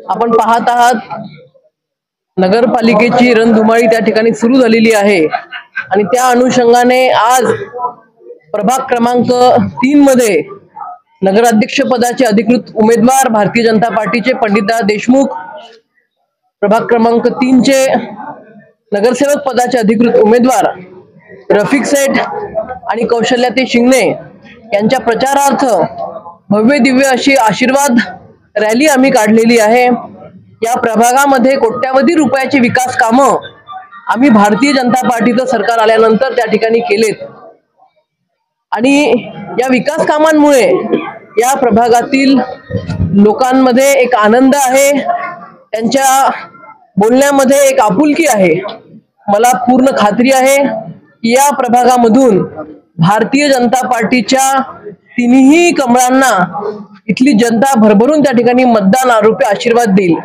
आपण पाहत आहात नगरपालिकेची रणधुमाळी त्या ठिकाणी सुरू झालेली आहे आणि त्या अनुषंगाने आज प्रभाग क्रमांक 3 मध्ये नगराध्यक्ष पदाचे अधिकृत उमेदवार भारतीय जनता पार्टीचे पंडितदादा देशमुख, प्रभाग क्रमांक 3 चे नगरसेवक पदाचे अधिकृत उमेदवार रफिक सेठ आणि कौशल्याताई शिंगणे यांच्या प्रचारार्थ भव्य दिव्य अशी आशीर्वाद रॅली आम्ही काढलेली आहे। या प्रभागामध्ये कोट्यावधी रुपयाची विकास कामं आम्ही भारतीय जनता पार्टीचं सरकार आल्यानंतर त्या ठिकाणी केलेत आणि या विकास कामांमुळे या प्रभागातील लोकांमध्ये एक आनंद आहे, त्यांच्या बोलण्यामध्ये एक आपुलकी आहे। मला पूर्ण खात्री आहे की या प्रभागामधून भारतीय जनता पार्टीच्या तिन्ही कमळांना इथली जनता भरभरून त्या ठिकाणी मतदान रूपी आशीर्वाद देईल।